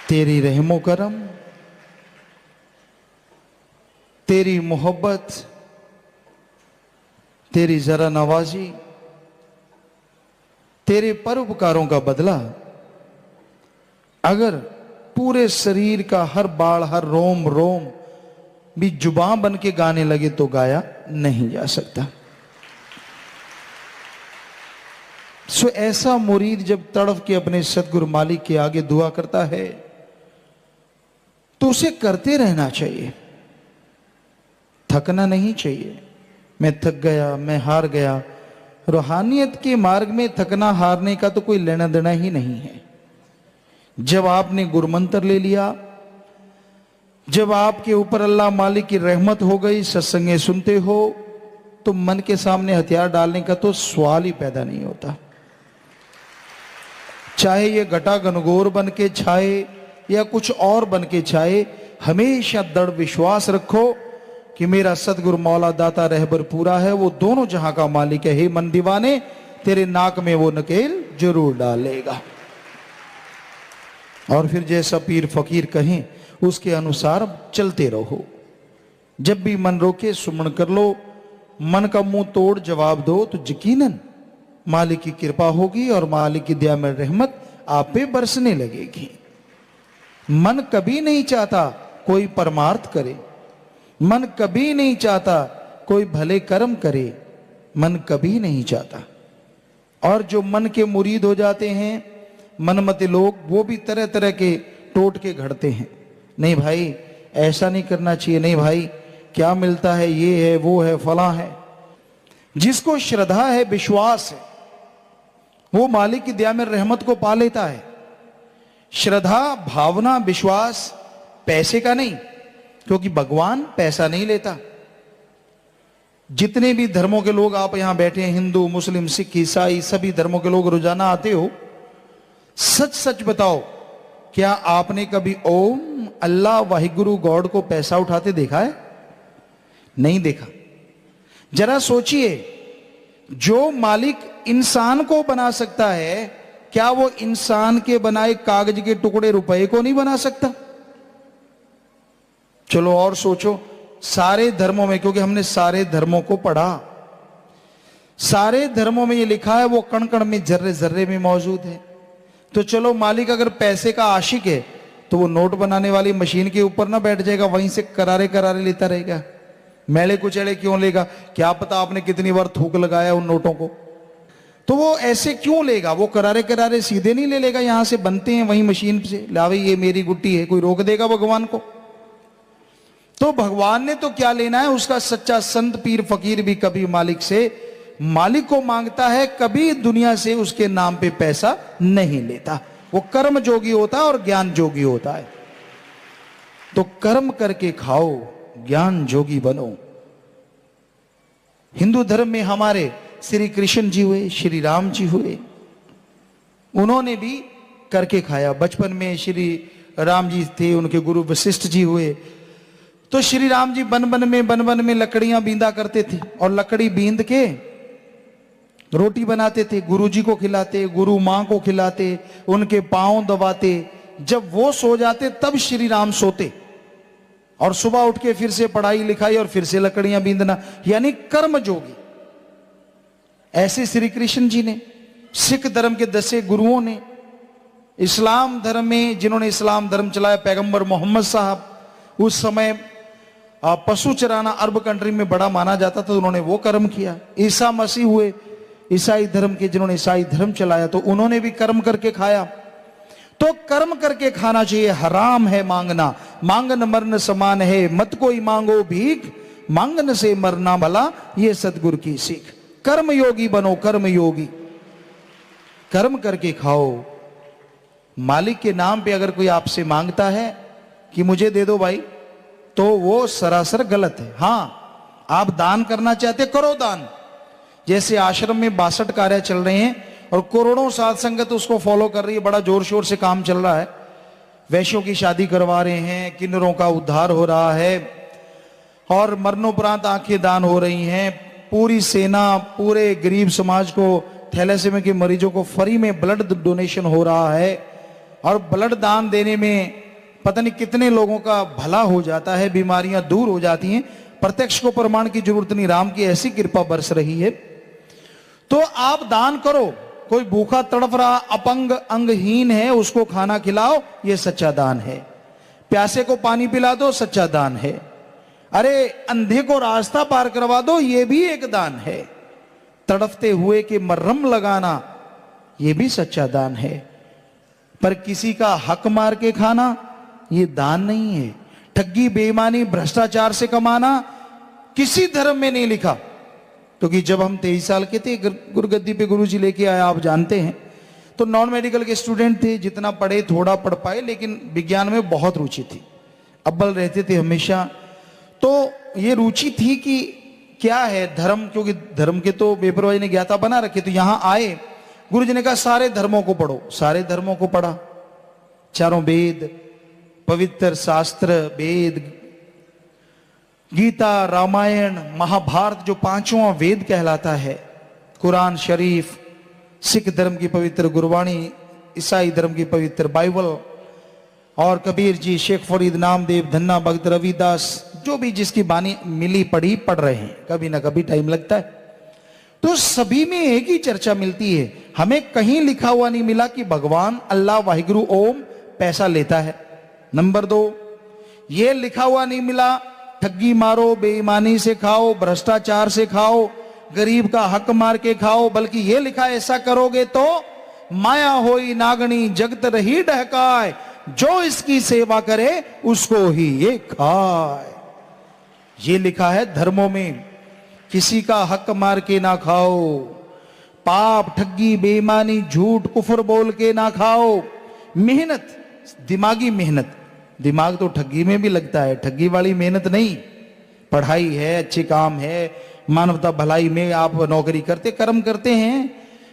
तेरी रहमो करम, तेरी मोहब्बत, तेरी जरा नवाजी, तेरे परोपकारों का बदला अगर पूरे शरीर का हर बाल हर रोम रोम भी जुबान बन के गाने लगे तो गाया नहीं जा सकता। सो ऐसा मुरीद जब तड़फ के अपने सतगुरु मालिक के आगे दुआ करता है तो उसे करते रहना चाहिए, थकना नहीं चाहिए। मैं थक गया, मैं हार गया, रूहानियत के मार्ग में थकना हारने का तो कोई लेना देना ही नहीं है। जब आपने गुरमंत्र ले लिया, जब आपके ऊपर अल्लाह मालिक की रहमत हो गई, सत्संगे सुनते हो, तो मन के सामने हथियार डालने का तो सवाल ही पैदा नहीं होता। चाहे ये घटा घनघोर बन के छाए या कुछ और बन के छाए, हमेशा दृढ़ विश्वास रखो कि मेरा सतगुरु मौला दाता रहबर पूरा है, वो दोनों जहां का मालिक है। हे मन दीवाने, तेरे नाक में वो नकेल जरूर डालेगा। और फिर जैसा पीर फकीर कहें उसके अनुसार चलते रहो। जब भी मन रोके सुमन कर लो, मन का मुंह तोड़ जवाब दो तो यकीनन मालिक की कृपा होगी और मालिक की दया में रहमत आप पे बरसने लगेगी। मन कभी नहीं चाहता कोई परमार्थ करे, मन कभी नहीं चाहता कोई भले कर्म करे, मन कभी नहीं चाहता। और जो मन के मुरीद हो जाते हैं मनमते लोग, वो भी तरह तरह के टोटके घड़ते हैं। नहीं भाई ऐसा नहीं करना चाहिए, नहीं भाई क्या मिलता है, ये है वो है फला है। जिसको श्रद्धा है, विश्वास है, वो मालिक की दया में रहमत को पा लेता है। श्रद्धा भावना विश्वास पैसे का नहीं, क्योंकि भगवान पैसा नहीं लेता। जितने भी धर्मों के लोग आप यहां बैठे हैं, हिंदू मुस्लिम सिख ईसाई सभी धर्मों के लोग रोजाना आते हो, सच सच बताओ क्या आपने कभी ओम अल्लाह वाहिगुरु गॉड को पैसा उठाते देखा है? नहीं देखा। जरा सोचिए, जो मालिक इंसान को बना सकता है, क्या वो इंसान के बनाए कागज के टुकड़े रुपए को नहीं बना सकता? चलो और सोचो, सारे धर्मों में, क्योंकि हमने सारे धर्मों को पढ़ा, सारे धर्मों में ये लिखा है वो कण कण में जर्रे जर्रे में मौजूद है। तो चलो मालिक अगर पैसे का आशिक है तो वो नोट बनाने वाली मशीन के ऊपर ना बैठ जाएगा, वहीं से करारे करारे लेता रहेगा। मेले कुचेले क्यों लेगा? क्या पता आपने कितनी बार थूक लगाया उन नोटों को। तो वो ऐसे क्यों लेगा? वो करारे करारे सीधे नहीं ले लेगा, यहां से बनते हैं वहीं मशीन से, ला भाई ये मेरी गुट्टी है, कोई रोक देगा भगवान को? तो भगवान ने तो क्या लेना है, उसका सच्चा संत पीर फकीर भी कभी मालिक से, मालिक को मांगता है, कभी दुनिया से उसके नाम पे पैसा नहीं लेता। वो कर्म जोगी होता है और ज्ञान जोगी होता है। तो कर्म करके खाओ, ज्ञान जोगी बनो। हिंदू धर्म में हमारे श्री कृष्ण जी हुए, श्री राम जी हुए, उन्होंने भी करके खाया। बचपन में श्री राम जी थे, उनके गुरु वशिष्ठ जी हुए, तो श्री राम जी बन बन में लकड़ियां बींदा करते थे और लकड़ी बींद के रोटी बनाते थे, गुरु जी को खिलाते, गुरु मां को खिलाते, उनके पांव दबाते। जब वो सो जाते तब श्री राम सोते और सुबह उठ के फिर से पढ़ाई लिखाई और फिर से लकड़ियां बींदना, यानी कर्म जोगी। ऐसे श्री कृष्ण जी ने, सिख धर्म के 10 गुरुओं ने, इस्लाम धर्म में जिन्होंने इस्लाम धर्म चलाया पैगंबर मोहम्मद साहब, उस समय पशु चराना अरब कंट्री में बड़ा माना जाता था, तो उन्होंने वो कर्म किया। ईसा मसीह हुए ईसाई धर्म के, जिन्होंने ईसाई धर्म चलाया, तो उन्होंने भी कर्म करके खाया। तो कर्म करके खाना चाहिए। हराम है मांगना, मांगन मरन समान है, मत कोई मांगो भीख, मांगन से मरना भला, ये सतगुरु की सीख। कर्म योगी बनो, कर्म योगी, कर्म करके खाओ। मालिक के नाम पे अगर कोई आपसे मांगता है कि मुझे दे दो भाई, तो वो सरासर गलत है। हां, आप दान करना चाहते करो दान। जैसे आश्रम में 62 कार्य चल रहे हैं और करोड़ों साध संगत उसको फॉलो कर रही है, बड़ा जोर शोर से काम चल रहा है। वैश्यों की शादी करवा रहे हैं, किन्नरों का उद्धार हो रहा है और मरणोपरांत आंखें दान हो रही हैं। पूरी सेना, पूरे गरीब समाज को, थैलेसीमिया के मरीजों को फ्री में ब्लड डोनेशन हो रहा है। और ब्लड दान देने में पता नहीं कितने लोगों का भला हो जाता है, बीमारियां दूर हो जाती हैं। प्रत्यक्ष को प्रमाण की जरूरत नहीं, राम की ऐसी कृपा बरस रही है। तो आप दान करो, कोई भूखा तड़प रहा, अपंग अंगहीन है, उसको खाना खिलाओ, यह सच्चा दान है। प्यासे को पानी पिला दो, सच्चा दान है। अरे अंधे को रास्ता पार करवा दो, यह भी एक दान है। तड़पते हुए के मरहम लगाना, यह भी सच्चा दान है। पर किसी का हक मार के खाना, यह दान नहीं है। ठगी, बेईमानी, भ्रष्टाचार से कमाना किसी धर्म में नहीं लिखा। क्योंकि जब हम 23 साल के थे, गुरुगद्दी पे गुरुजी लेके आए, आप जानते हैं, तो नॉन मेडिकल के स्टूडेंट थे, जितना पढ़े थोड़ा पढ़ पाए, लेकिन विज्ञान में बहुत रुचि थी, अव्वल रहते थे हमेशा। तो ये रुचि थी कि क्या है धर्म, क्योंकि धर्म के तो बेपरवाही ने ज्ञाता बना रखे। तो यहां आए, गुरुजी ने कहा सारे धर्मों को पढ़ो। सारे धर्मों को पढ़ा, चारों वेद, पवित्र शास्त्र, वेद, गीता, रामायण, महाभारत जो पांचवां वेद कहलाता है, कुरान शरीफ, सिख धर्म की पवित्र गुरबाणी, ईसाई धर्म की पवित्र बाइबल, और कबीर जी, शेख फरीद, नामदेव, धन्ना भगत, रविदास, जो भी जिसकी बानी मिली पढ़ी पढ़ रहे हैं। कभी ना कभी टाइम लगता है। तो सभी में एक ही चर्चा मिलती है। हमें कहीं लिखा हुआ नहीं मिला कि भगवान अल्लाह वाहिगुरु ओम पैसा लेता है। नंबर 2, ये लिखा हुआ नहीं मिला ठगी मारो, बेईमानी से खाओ, भ्रष्टाचार से खाओ, गरीब का हक मार के खाओ, बल्कि ये लिखा ऐसा करोगे तो माया होई नागणी जगत रही डहकाए, जो इसकी सेवा करे उसको ही ये खाए। ये लिखा है धर्मों में, किसी का हक मार के ना खाओ, पाप, ठगी, बेईमानी, झूठ, कुफर बोल के ना खाओ। मेहनत, दिमागी मेहनत, दिमाग तो ठगी में भी लगता है, ठगी वाली मेहनत नहीं। पढ़ाई है, अच्छे काम है, मानवता भलाई में आप नौकरी करते, कर्म करते हैं।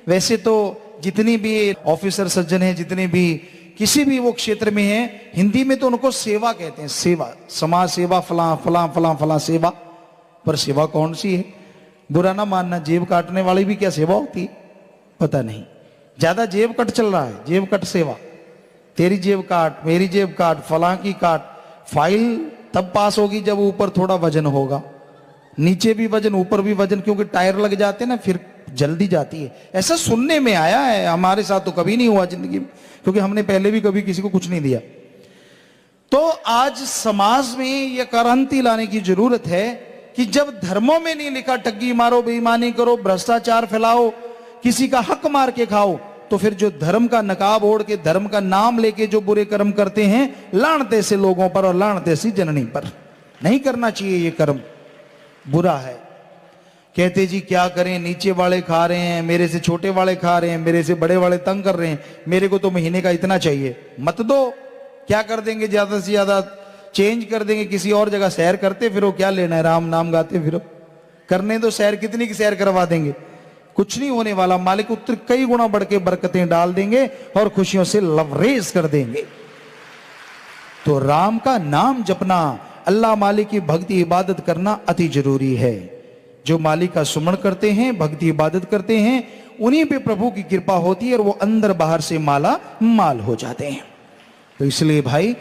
वैसे तो जितनी भी ऑफिसर सज्जन हैं, जितने भी किसी भी वो क्षेत्र में हैं, हिंदी में तो उनको सेवा कहते हैं। सेवा, समाज सेवा, फलां फलां फलां फलां सेवा। पर सेवा कौन सी है? बुरा ना मानना, जेब काटने वाली भी क्या सेवा होती है? पता नहीं, ज्यादा जेब कट चल रहा है, जेब कट सेवा। तेरी जेब काट, मेरी जेब काट, फलां की काट। फाइल तब पास होगी जब ऊपर थोड़ा वजन होगा, नीचे भी वजन, ऊपर भी वजन, क्योंकि टायर लग जाते हैं ना, फिर जल्दी जाती है। ऐसा सुनने में आया है, हमारे साथ तो कभी नहीं हुआ जिंदगी में, क्योंकि हमने पहले भी कभी किसी को कुछ नहीं दिया। तो आज समाज में यह क्रांति लाने की जरूरत है कि जब धर्मों में नहीं लिखा ठगी मारो, बेईमानी करो, भ्रष्टाचार फैलाओ, किसी का हक मार के खाओ, तो फिर जो धर्म का नकाब ओढ़ के, धर्म का नाम लेके जो बुरे कर्म करते हैं, लानते से लोगों पर और लानते सी जननी पर। नहीं करना चाहिए, ये कर्म बुरा है। कहते जी क्या करें, नीचे वाले खा रहे हैं, मेरे से छोटे वाले खा रहे हैं, मेरे से बड़े वाले तंग कर रहे हैं, मेरे को तो महीने का इतना चाहिए। मत दो, क्या कर देंगे, ज्यादा से ज्यादा चेंज कर देंगे, किसी और जगह सैर करते फिरो, क्या लेना है, राम नाम गाते फिरो। करने दो सैर, कितनी की सैर करवा देंगे, कुछ नहीं होने वाला। मालिक उत्तर कई गुना बढ़ के बरकतें डाल देंगे और खुशियों से लवरेज कर देंगे। तो राम का नाम जपना, अल्लाह मालिक की भक्ति इबादत करना अति जरूरी है। जो मालिक का सुमरण करते हैं, भक्ति इबादत करते हैं, उन्हीं पे प्रभु की कृपा होती है और वो अंदर बाहर से माला माल हो जाते हैं। तो इसलिए भाई,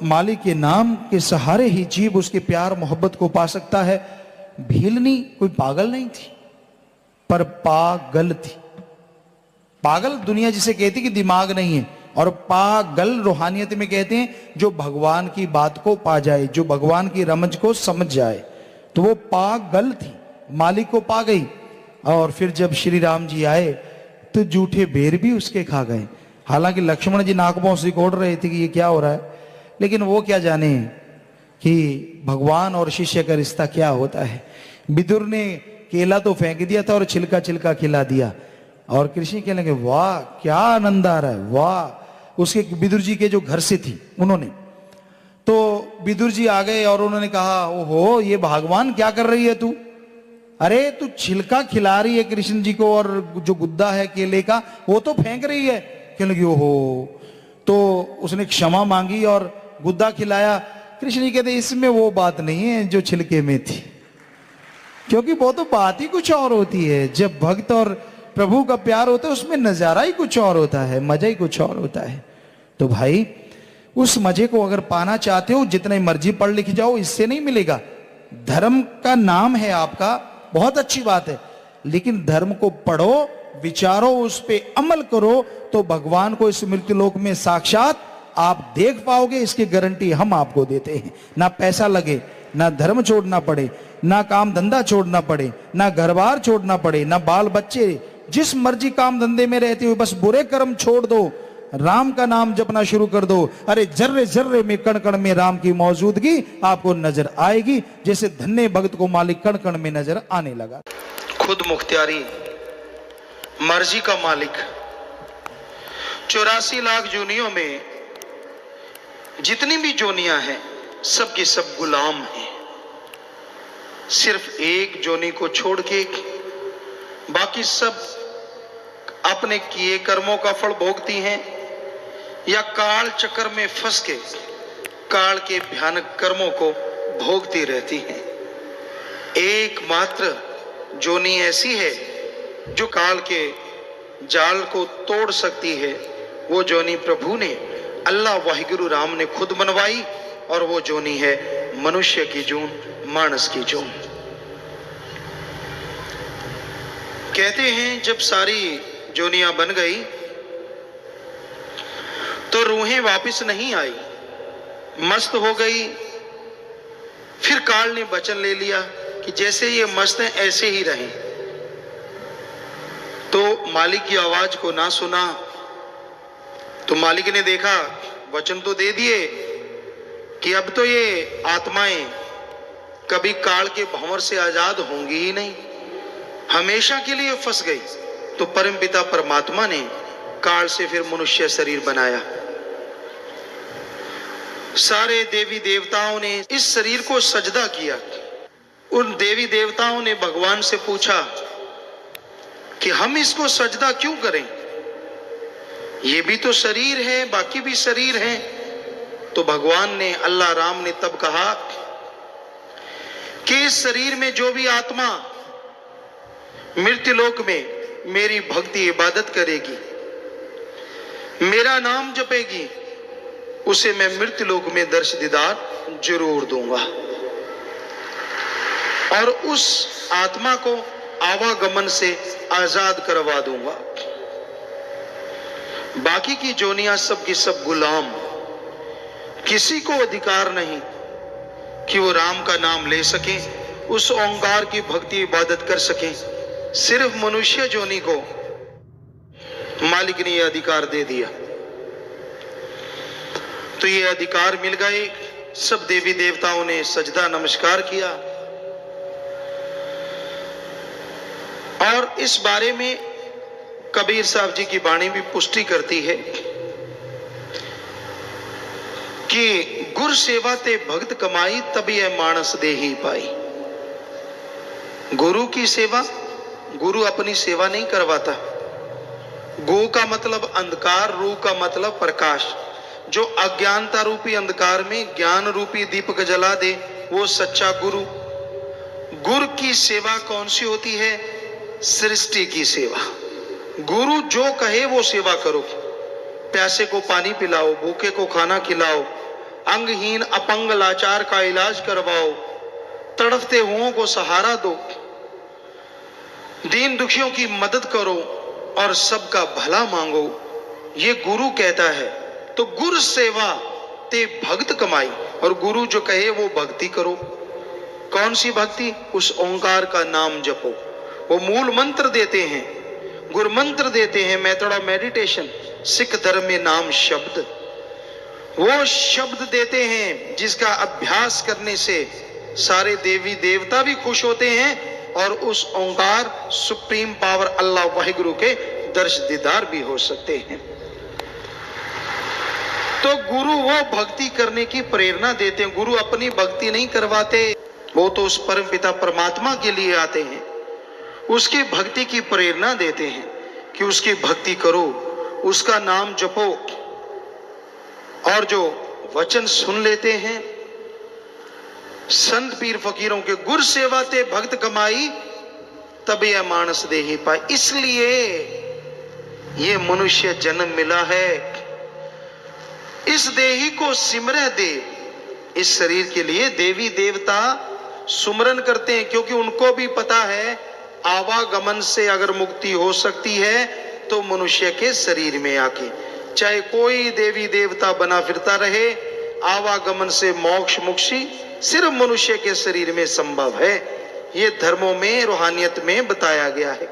मालिक के नाम के सहारे ही जीव उसके प्यार मोहब्बत को पा सकता है। भीलनी कोई पागल नहीं थी, पर पागल थी। पागल दुनिया जिसे कहती कि दिमाग नहीं है, और पागल रूहानियत में कहते हैं जो भगवान की बात को पा जाए, जो भगवान की रमज को समझ जाए। तो वो पागल थी, मालिक को पा गई। और फिर जब श्री राम जी आए तो जूठे बेर भी उसके खा गए। हालांकि लक्ष्मण जी नाक से कोड़ रहे थे कि ये क्या हो रहा है, लेकिन वो क्या जाने कि भगवान और शिष्य का रिश्ता क्या होता है। विदुर ने केला तो फेंक दिया था और छिलका छिलका खिला दिया, और कृष्ण कहने लगे वाह क्या आनंद आ रहा है, वाह। उसके विदुर जी के जो घर से थी उन्होंने, तो विदुर जी आ गए और उन्होंने कहा ओहो ये भगवान क्या कर रही है तू, अरे तू छिलका खिला रही है कृष्ण जी को, और जो गुद्दा है केले का वो तो फेंक रही है। कहने लगी ओहो। तो उसने क्षमा मांगी और गुद्दा खिलाया। कृष्ण जी कहते इसमें वो बात नहीं है जो छिलके में थी, क्योंकि वो तो बात ही कुछ और होती है। जब भक्त और प्रभु का प्यार होता है उसमें नजारा ही कुछ और होता है, मजा ही कुछ और होता है। तो भाई उस मजे को अगर पाना चाहते हो, जितने मर्जी पढ़ लिख जाओ, इससे नहीं मिलेगा। धर्म का नाम है आपका, बहुत अच्छी बात है, लेकिन धर्म को पढ़ो, विचारो, उस पे अमल करो, तो भगवान को इस मृत्यु लोक में साक्षात आप देख पाओगे। इसकी गारंटी हम आपको देते हैं। ना पैसा लगे, ना धर्म छोड़ना पड़े, ना काम धंधा छोड़ना पड़े, ना घर बार छोड़ना पड़े, ना बाल बच्चे, जिस मर्जी काम धंधे में रहते हुए बस बुरे कर्म छोड़ दो, राम का नाम जपना शुरू कर दो। अरे जर्रे जर्रे में, कण कण में राम की मौजूदगी आपको नजर आएगी, जैसे धन्य भक्त को मालिक कण कण में नजर आने लगा। खुद मुख्तियारी, मर्जी का मालिक। 84 लाख जोनियों में जितनी भी जोनियां हैं, सब की सब गुलाम हैं। सिर्फ एक जोनी को छोड़ के बाकी सब अपने किए कर्मों का फल भोगती हैं, या काल चक्कर में फंस के काल के भयानक कर्मों को भोगती रहती हैं। एकमात्र जोनी ऐसी है जो काल के जाल को तोड़ सकती है, वो जोनी प्रभु ने, अल्लाह वाहिगुरु राम ने खुद बनवाई, और वो जोनी है मनुष्य की जून, मानस की जून। कहते हैं जब सारी जोनियां बन गई तो रूहें वापस नहीं आई, मस्त हो गई। फिर काल ने वचन ले लिया कि जैसे ये मस्त हैं ऐसे ही रहें। तो मालिक की आवाज को ना सुना, तो मालिक ने देखा, वचन तो दे दिए कि अब तो ये आत्माएं कभी काल के भंवर से आजाद होंगी ही नहीं, हमेशा के लिए फंस गई। तो परमपिता परमात्मा ने काल से फिर मनुष्य शरीर बनाया। सारे देवी देवताओं ने इस शरीर को सजदा किया। उन देवी देवताओं ने भगवान से पूछा कि हम इसको सजदा क्यों करें, ये भी तो शरीर है, बाकी भी शरीर है। तो भगवान ने, अल्लाह राम ने तब कहा कि इस शरीर में जो भी आत्मा मृत्युलोक में मेरी भक्ति इबादत करेगी, मेरा नाम जपेगी, उसे मैं मृत्युलोक में दर्श दीदार जरूर दूंगा, और उस आत्मा को आवागमन से आजाद करवा दूंगा। बाकी की जोनियां सब की सब गुलाम, किसी को अधिकार नहीं कि वो राम का नाम ले सके, उस ओंकार की भक्ति इबादत कर सके। सिर्फ मनुष्य जोनी को मालिक ने यह अधिकार दे दिया। तो ये अधिकार मिल गए, सब देवी देवताओं ने सजदा नमस्कार किया। और इस बारे में कबीर साहब जी की वाणी भी पुष्टि करती है कि गुर सेवा ते भक्त कमाई, तभी यह मानस दे ही पाई। गुरु की सेवा, गुरु अपनी सेवा नहीं करवाता। गो का मतलब अंधकार, रू का मतलब प्रकाश। जो अज्ञानता रूपी अंधकार में ज्ञान रूपी दीपक जला दे, वो सच्चा गुरु। गुरु की सेवा कौन सी होती है? सृष्टि की सेवा। गुरु जो कहे वो सेवा करो। प्यासे को पानी पिलाओ, भूखे को खाना खिलाओ, अंगहीन अपंग लाचार का इलाज करवाओ, तड़फते हुओं को सहारा दो, दीन दुखियों की मदद करो और सबका भला मांगो, ये गुरु कहता है। तो गुरु सेवा ते भक्त कमाई, और गुरु जो कहे वो भक्ति करो। कौन सी भक्ति? उस ओंकार का नाम जपो। वो मूल मंत्र देते हैं, गुरु मंत्र देते हैं, मेथड ऑफ मेडिटेशन, सिख धर्म में नाम शब्द। वो शब्द देते हैं जिसका अभ्यास करने से सारे देवी देवता भी खुश होते हैं, और उस ओंकार सुप्रीम पावर अल्लाह वाहिगुरु के दर्श दीदार भी हो सकते हैं। तो गुरु वो भक्ति करने की प्रेरणा देते हैं। गुरु अपनी भक्ति नहीं करवाते, वो तो उस परम पिता परमात्मा के लिए आते हैं, उसकी भक्ति की प्रेरणा देते हैं कि उसकी भक्ति करो, उसका नाम जपो। और जो वचन सुन लेते हैं संत पीर फकीरों के, गुर सेवा ते भक्त कमाई, तब यह मानस देही पाए। इसलिए ये मनुष्य जन्म मिला है। इस देही को सिमरह देव। इस शरीर के लिए देवी देवता सुमरन करते हैं, क्योंकि उनको भी पता है आवागमन से अगर मुक्ति हो सकती है तो मनुष्य के शरीर में आके, चाहे कोई देवी देवता बना फिरता रहे, आवागमन से मोक्ष मुक्ति सिर्फ मनुष्य के शरीर में संभव है। ये धर्मों में, रूहानियत में बताया गया है।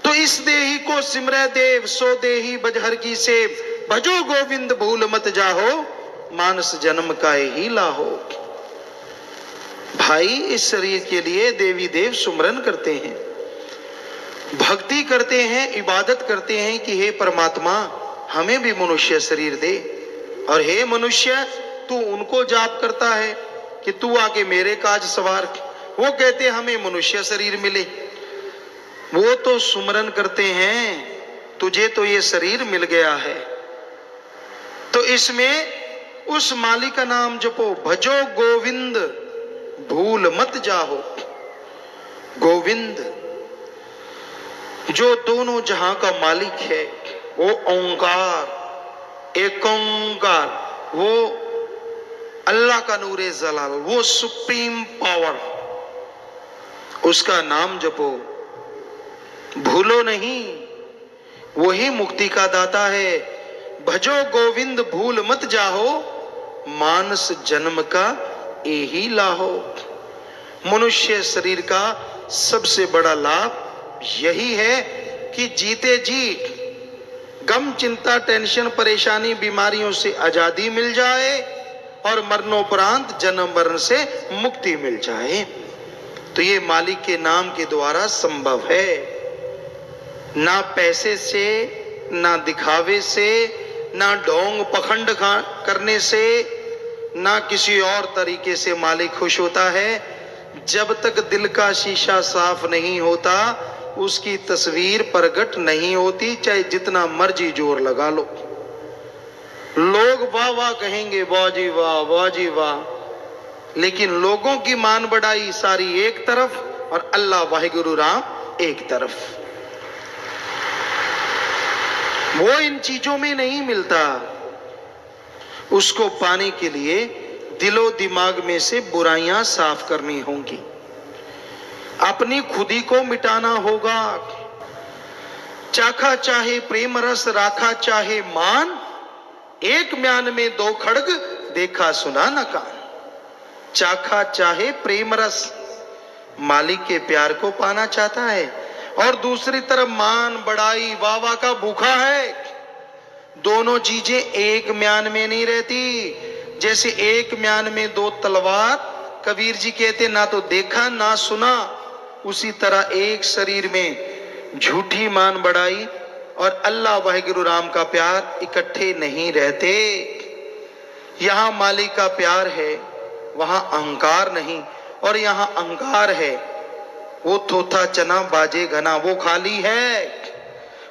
तो इस देही को सिमरह देव, सो देही बजहर की सेव, भजो गोविंद भूल मत जाहो, मानस जन्म का ही लाहो। भाई, इस शरीर के लिए देवी देव सुमरन करते हैं, भक्ति करते हैं, इबादत करते हैं कि हे परमात्मा हमें भी मनुष्य शरीर दे। और हे मनुष्य, तू उनको जाप करता है कि तू आके मेरे काज सवार। वो कहते हमें मनुष्य शरीर मिले। वो तो सुमरन करते हैं, तुझे तो ये शरीर मिल गया है, तो इसमें उस मालिक का नाम जपो। भजो गोविंद भूल मत जाहो। गोविंद जो दोनों जहां का मालिक है, वो ओंकार, एक ओंकार, वो अल्लाह का नूरे जलाल, वो सुप्रीम पावर, उसका नाम जपो, भूलो नहीं। वही मुक्ति का दाता है। भजो गोविंद भूल मत जाहो, मानस जन्म का एही लाहो। मनुष्य शरीर का सबसे बड़ा लाभ यही है कि जीते जी गम, चिंता, टेंशन, परेशानी, बीमारियों से आजादी मिल जाए और मरणोपरांत जन्म मरण से मुक्ति मिल जाए। तो ये मालिक के नाम के द्वारा संभव है। ना पैसे से, ना दिखावे से, ना ढोंग पखंड करने से, ना किसी और तरीके से मालिक खुश होता है। जब तक दिल का शीशा साफ नहीं होता, उसकी तस्वीर प्रकट नहीं होती, चाहे जितना मर्जी जोर लगा लो। लोग वाह वाह कहेंगे, वाह जी वाह, वाह जी वाह, लेकिन लोगों की मान बढ़ाई सारी एक तरफ और अल्लाह वाहिगुरु राम एक तरफ। वो इन चीजों में नहीं मिलता। उसको पाने के लिए दिलो दिमाग में से बुराइयां साफ करनी होंगी, अपनी खुदी को मिटाना होगा। चाखा चाहे प्रेम रस, राखा चाहे मान, एक म्यान में दो खड़ग, देखा सुना न कान। चाखा चाहे प्रेम रस, मालिक के प्यार को पाना चाहता है, और दूसरी तरफ मान बड़ाई वावा का भूखा है। दोनों चीजें एक म्यान में नहीं रहती। जैसे एक म्यान में दो तलवार, कबीर जी कहते ना तो देखा ना सुना, उसी तरह एक शरीर में झूठी मान बढ़ाई और अल्लाह वाहिगुरु राम का प्यार इकट्ठे नहीं रहते। यहां मालिक का प्यार है, वहां अहंकार नहीं, और यहां अहंकार है, वो थोथा चना बाजे घना, वो खाली है।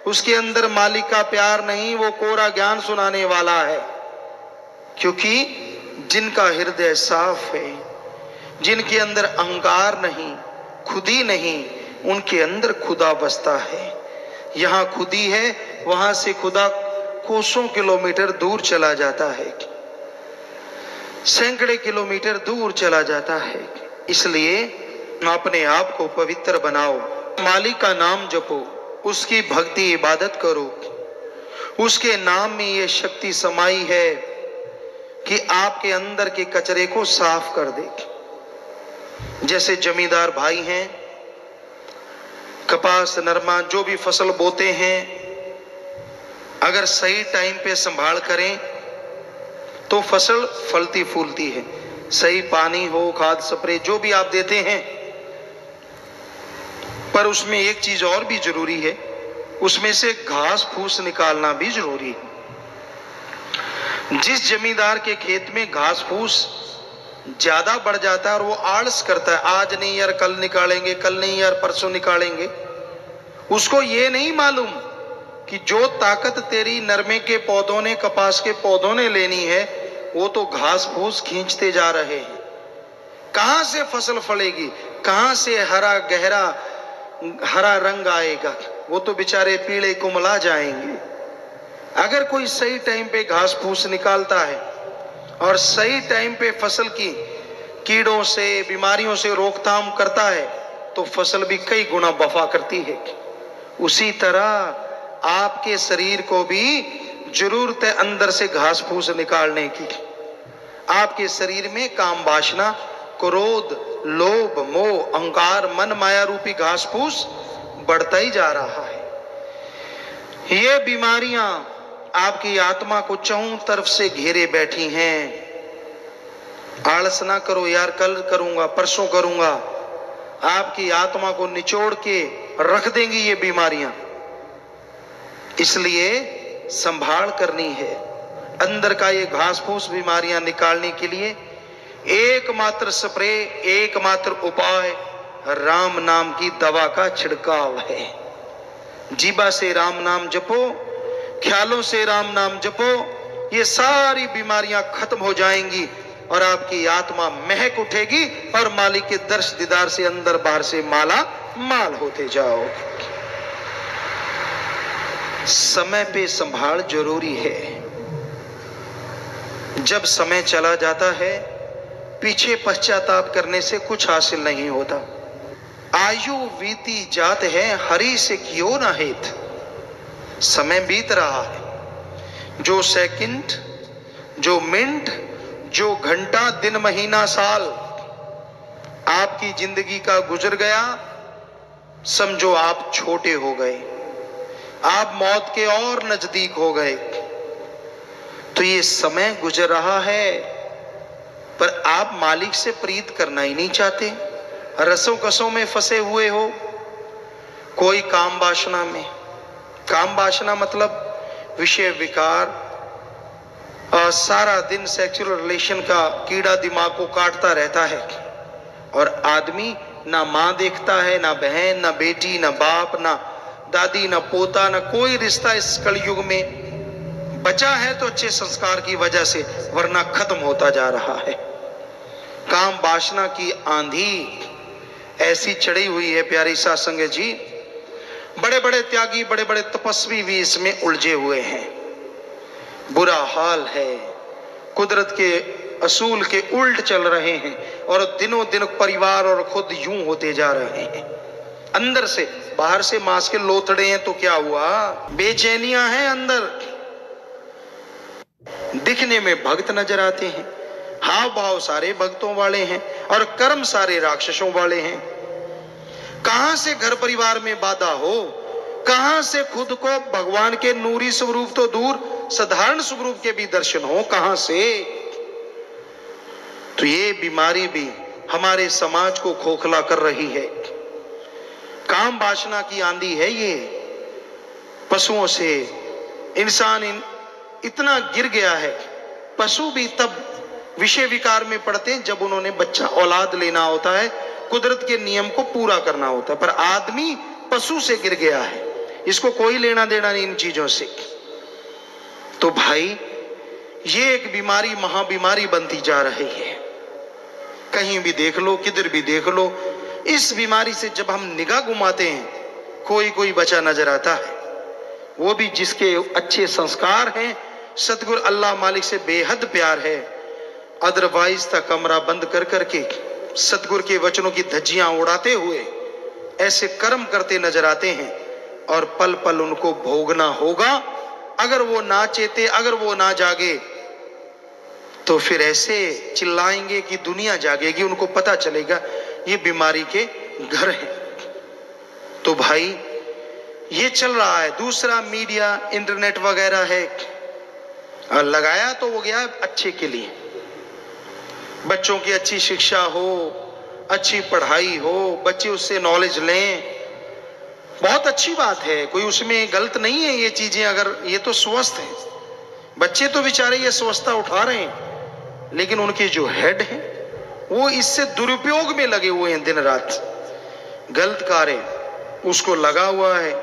उसके अंदर मालिक का प्यार नहीं, वो कोरा ज्ञान सुनाने वाला है। क्योंकि जिनका हृदय साफ है, जिनके अंदर अहंकार नहीं, खुदी नहीं, उनके अंदर खुदा बसता है। यहां खुदी है, वहां से खुदा कोसों किलोमीटर दूर चला जाता है, सैकड़े किलोमीटर दूर चला जाता है। इसलिए अपने आप को पवित्र बनाओ, मालिक का नाम जपो, उसकी भक्ति इबादत करो। उसके नाम में यह शक्ति समाई है कि आपके अंदर के कचरे को साफ कर दे। जैसे जमींदार भाई हैं, कपास, नरमा, जो भी फसल बोते हैं, अगर सही टाइम पे संभाल करें तो फसल फलती फूलती है। सही पानी हो, खाद, स्प्रे जो भी आप देते हैं, पर उसमें एक चीज और भी जरूरी है, उसमें से घास फूस निकालना भी जरूरी है। जिस जमींदार के खेत में घास फूस ज्यादा बढ़ जाता है और वो आलस करता है, आज नहीं यार कल निकालेंगे, कल नहीं यार परसों निकालेंगे, उसको ये नहीं मालूम कि जो ताकत तेरी नरमे के पौधों ने, कपास के पौधों ने लेनी है, वो तो घास फूस खींचते जा रहे हैं। कहां से फसल फलेगी, कहां से हरा गहरा हरा रंग आएगा, वो तो बेचारे पीले कुमला जाएंगे। अगर कोई सही टाइम पे घास फूस निकालता है और सही टाइम पे फसल की कीड़ों से बीमारियों से रोकथाम करता है तो फसल भी कई गुना वफा करती है। उसी तरह आपके शरीर को भी जरूरत है अंदर से घास फूस निकालने की। आपके शरीर में काम वासना, क्रोध, लोभ, मोह, अहंकार, मन माया रूपी घास फूस बढ़ता ही जा रहा है। ये बीमारियां आपकी आत्मा को चारों तरफ से घेरे बैठी हैं। आलस ना करो यार, कल करूंगा, परसों करूंगा, आपकी आत्मा को निचोड़ के रख देंगी ये बीमारियां। इसलिए संभाल करनी है। अंदर का ये घास फूस बीमारियां निकालने के लिए एकमात्र स्प्रे, एकमात्र उपाय राम नाम की दवा का छिड़काव है। जीभा से राम नाम जपो, ख्यालों से राम नाम जपो, ये सारी बीमारियां खत्म हो जाएंगी और आपकी आत्मा महक उठेगी और मालिक के दर्श दीदार से अंदर बाहर से माला माल होते जाओ। समय पे संभाल जरूरी है। जब समय चला जाता है पीछे पश्चाताप करने से कुछ हासिल नहीं होता। आयु बीती जात है हरि से क्यों ना हेत। समय बीत रहा है, जो सेकंड, जो मिनट, जो घंटा, दिन, महीना, साल आपकी जिंदगी का गुजर गया, समझो आप छोटे हो गए, आप मौत के और नजदीक हो गए। तो ये समय गुजर रहा है पर आप मालिक से प्रीत करना ही नहीं चाहते, रसों कसों में फंसे हुए हो। कोई काम वासना में, काम वासना मतलब विषय विकार, सारा दिन सेक्सुअल रिलेशन का कीड़ा दिमाग को काटता रहता है और आदमी ना माँ देखता है, ना बहन, ना बेटी, ना बाप, ना दादी, ना पोता, ना कोई रिश्ता इस कलयुग में बचा है तो अच्छे संस्कार की वजह से, वरना खत्म होता जा रहा है। काम वासना की आंधी ऐसी चढ़ी हुई है प्यारी साध संगत जी, बड़े बड़े त्यागी, बड़े बड़े तपस्वी भी इसमें उलझे हुए हैं। बुरा हाल है, कुदरत के असूल के उल्ट चल रहे हैं और दिनों दिन परिवार और खुद यूं होते जा रहे हैं। अंदर से, बाहर से मांस के लोथड़े हैं तो क्या हुआ, बेचैनियां हैं अंदर, दिखने में भक्त नजर आते हैं, हाव भाव सारे भक्तों वाले हैं और कर्म सारे राक्षसों वाले हैं। कहां से घर परिवार में बाधा हो, कहां से खुद को भगवान के नूरी स्वरूप तो दूर साधारण स्वरूप के भी दर्शन हो, कहां से। तो ये बीमारी भी हमारे समाज को खोखला कर रही है। काम वासना की आंधी है ये। पशुओं से इंसान इतना गिर गया है, पशु भी तब विषय विकार में पड़ते हैं जब उन्होंने बच्चा औलाद लेना होता है, कुदरत के नियम को पूरा करना होता है, पर आदमी पशु से गिर गया है, इसको कोई लेना देना नहीं इन चीजों से। तो भाई ये एक बीमारी महाबीमारी बनती जा रही है। कहीं भी देख लो, किधर भी देख लो, इस बीमारी से जब हम निगाह घुमाते हैं कोई कोई बचा नजर आता है, वो भी जिसके अच्छे संस्कार हैं, सतगुरु अल्लाह मालिक से बेहद प्यार है, अदरवाइज था कमरा बंद कर करके सतगुरु के वचनों की धज्जियां उड़ाते हुए ऐसे कर्म करते नजर आते हैं और पल पल उनको भोगना होगा। अगर वो ना चेते, अगर वो ना जागे तो फिर ऐसे चिल्लाएंगे कि दुनिया जागेगी, उनको पता चलेगा ये बीमारी के घर हैं। तो भाई ये चल रहा है। दूसरा मीडिया, इंटरनेट वगैरह है, और लगाया तो वो गया अच्छे के लिए, बच्चों की अच्छी शिक्षा हो, अच्छी पढ़ाई हो, बच्चे उससे नॉलेज लें, बहुत अच्छी बात है, कोई उसमें गलत नहीं है ये चीजें। अगर ये तो स्वस्थ है, बच्चे तो बेचारे ये स्वस्थता उठा रहे हैं, लेकिन उनके जो हेड हैं वो इससे दुरुपयोग में लगे हुए हैं, दिन रात गलत कार्य उसको लगा हुआ है,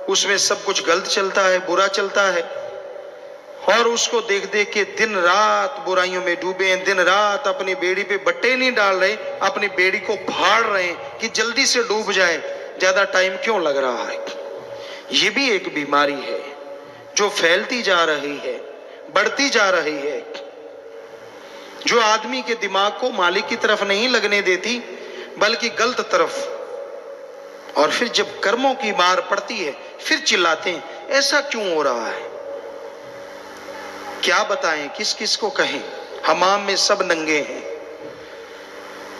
उसमें सब कुछ गलत चलता है, बुरा चलता है, और उसको देख देख के दिन रात बुराइयों में डूबे हैं, दिन रात अपनी बेड़ी पे बट्टे नहीं डाल रहे, अपनी बेड़ी को फाड़ रहे हैं कि जल्दी से डूब जाए, ज्यादा टाइम क्यों लग रहा है। ये भी एक बीमारी है जो फैलती जा रही है, बढ़ती जा रही है, जो आदमी के दिमाग को मालिक की तरफ नहीं लगने देती बल्कि गलत तरफ। और फिर जब कर्मों की मार पड़ती है फिर चिल्लाते हैं ऐसा क्यों हो रहा है। क्या बताएं, किस किस को कहें। हमाम में सब नंगे हैं।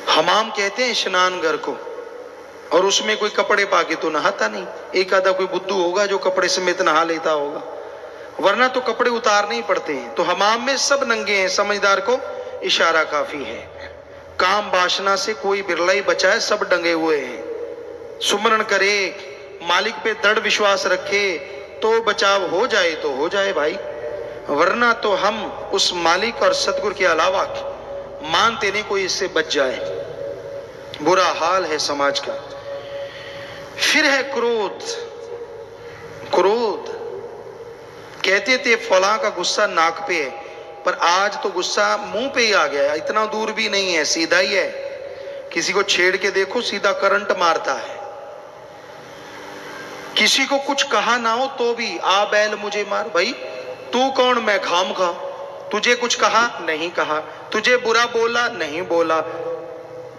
हमाम कहते हैं स्नान घर को, और उसमें कोई कपड़े पाके तो नहाता नहीं। एक आधा कोई बुद्धू होगा जो कपड़े समेत नहा लेता होगा, वरना तो कपड़े उतारने ही पड़ते हैं। तो हमाम में सब नंगे हैं, समझदार को इशारा काफी है। काम वासना से कोई बिरला ही बचा है, सब डंगे हुए हैं। सुमरण करे, मालिक पे दृढ़ विश्वास रखे तो बचाव हो जाए तो हो जाए भाई, वरना तो हम उस मालिक और सतगुरु के अलावा मानते नहीं कोई इससे बच जाए। बुरा हाल है समाज का। फिर है क्रोध। क्रोध कहते थे फलां का गुस्सा नाक पे है, पर आज तो गुस्सा मुंह पे ही आ गया। इतना दूर भी नहीं है, सीधा ही है। किसी को छेड़ के देखो सीधा करंट मारता है। किसी को कुछ कहा ना हो तो भी आ बैल मुझे मार। भाई तू कौन, मैं खाम खा। तुझे कुछ कहा नहीं कहा, तुझे बुरा बोला नहीं बोला,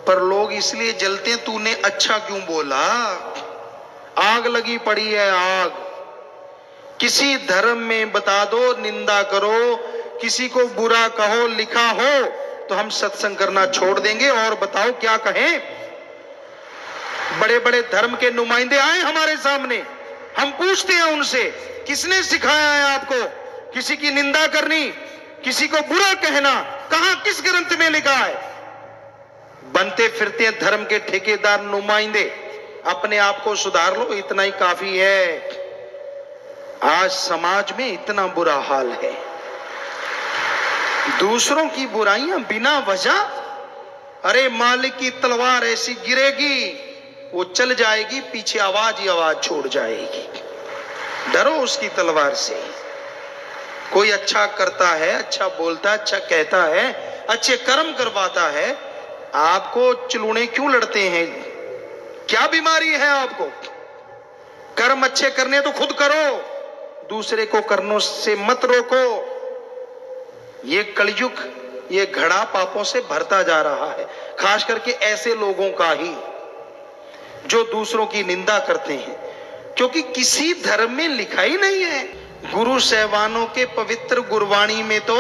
पर लोग इसलिए जलते हैं तूने अच्छा क्यों बोला। आग लगी पड़ी है आग। किसी धर्म में बता दो निंदा करो, किसी को बुरा कहो लिखा हो तो हम सत्संग करना छोड़ देंगे। और बताओ क्या कहें। बड़े बड़े धर्म के नुमाइंदे आए हमारे सामने, हम पूछते हैं उनसे किसने सिखाया है आपको किसी की निंदा करनी, किसी को बुरा कहना। कहां किस ग्रंथ में लिखा है। बनते फिरते हैं धर्म के ठेकेदार नुमाइंदे। अपने आप को सुधार लो, इतना ही काफी है। आज समाज में इतना बुरा हाल है। दूसरों की बुराइयां बिना वजह, अरे मालिक की तलवार ऐसी गिरेगी वो चल जाएगी, पीछे आवाज ही आवाज छोड़ जाएगी। डरो उसकी तलवार से। कोई अच्छा करता है, अच्छा बोलता है, अच्छा कहता है, अच्छे कर्म करवाता है, आपको चिलूने क्यों लड़ते हैं। क्या बीमारी है आपको। कर्म अच्छे करने तो खुद करो, दूसरे को करने से मत रोको। ये कलयुग, ये घड़ा पापों से भरता जा रहा है, खास करके ऐसे लोगों का ही जो दूसरों की निंदा करते हैं, क्योंकि किसी धर्म में लिखा ही नहीं है। गुरु सहवानों के पवित्र गुरबाणी में तो,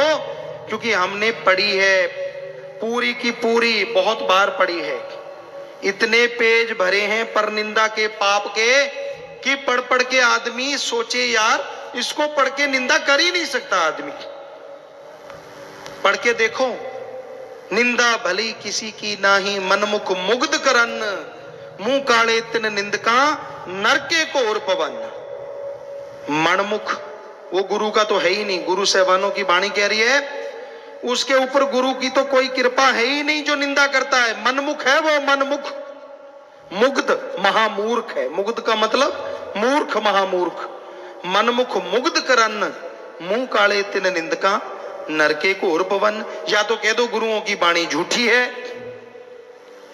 क्योंकि हमने पढ़ी है पूरी की पूरी, बहुत बार पढ़ी है, इतने पेज भरे हैं पर निंदा के पाप के कि पढ़ पढ़ के आदमी सोचे यार इसको पढ़ के निंदा कर ही नहीं सकता आदमी। पढ़ के देखो, निंदा भली किसी की नाही मनमुख मुग्ध करन, मुंह काले तिन निंदका नरके को और पवन। मनमुख वो गुरु का तो है ही नहीं। गुरु सहबानों की वाणी कह रही है उसके ऊपर गुरु की तो कोई कृपा है ही नहीं जो निंदा करता है। मनमुख है वो, मनमुख। मुग्ध महामूर्ख है। मुग्ध का मतलब मूर्ख, महामूर्ख। मनमुख मुग्ध करन, मुंह काले तिन निंदका नरके को और पवन। या तो कह दो गुरुओं की वाणी झूठी है,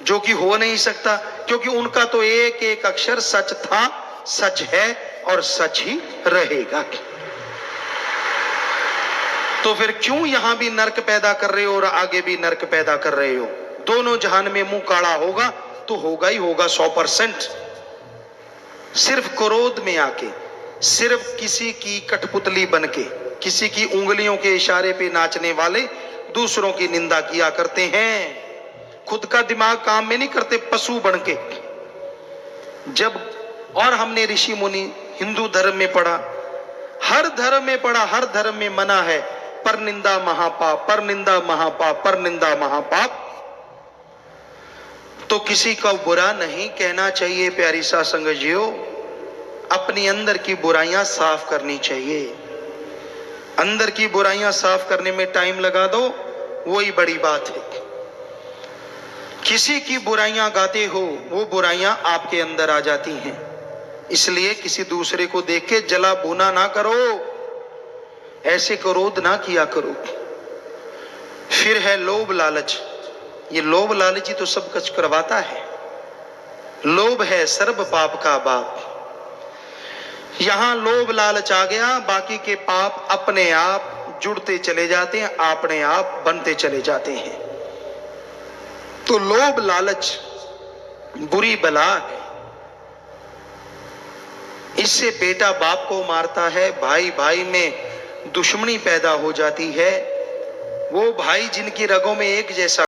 जो कि हो नहीं सकता, क्योंकि उनका तो एक एक अक्षर सच था, सच है और सच ही रहेगा। तो फिर क्यों यहां भी नरक पैदा कर रहे हो और आगे भी नरक पैदा कर रहे हो। दोनों जहान में मुंह काला होगा तो होगा ही होगा 100%। सिर्फ क्रोध में आके, सिर्फ किसी की कठपुतली बनके, किसी की उंगलियों के इशारे पे नाचने वाले दूसरों की निंदा किया करते हैं। खुद का दिमाग काम में नहीं करते, पशु बनके। जब और हमने ऋषि मुनि हिंदू धर्म में पढ़ा, हर धर्म में पढ़ा, हर धर्म में मना है पर निंदा महापाप, पर निंदा महापाप, पर निंदा महापाप। तो किसी का बुरा नहीं कहना चाहिए प्यारी सा संगजियो। अपनी अंदर की बुराइयां साफ करनी चाहिए। अंदर की बुराइयां साफ करने में टाइम लगा दो, वही बड़ी बात है। किसी की बुराइयां गाते हो, वो बुराइयां आपके अंदर आ जाती हैं। इसलिए किसी दूसरे को देख के जला भुना ना करो, ऐसे क्रोध ना किया करो। फिर है लोभ लालच। ये लोभ लालच ही तो सब कुछ करवाता है। लोभ है सर्व पाप का बाप। यहां लोभ लालच आ गया, बाकी के पाप अपने आप जुड़ते चले जाते हैं, अपने आप बनते चले जाते हैं। तो लोभ लालच बुरी बला है। इससे बेटा बाप को मारता है, भाई भाई में दुश्मनी पैदा हो जाती है। वो भाई जिनकी रगों में एक जैसा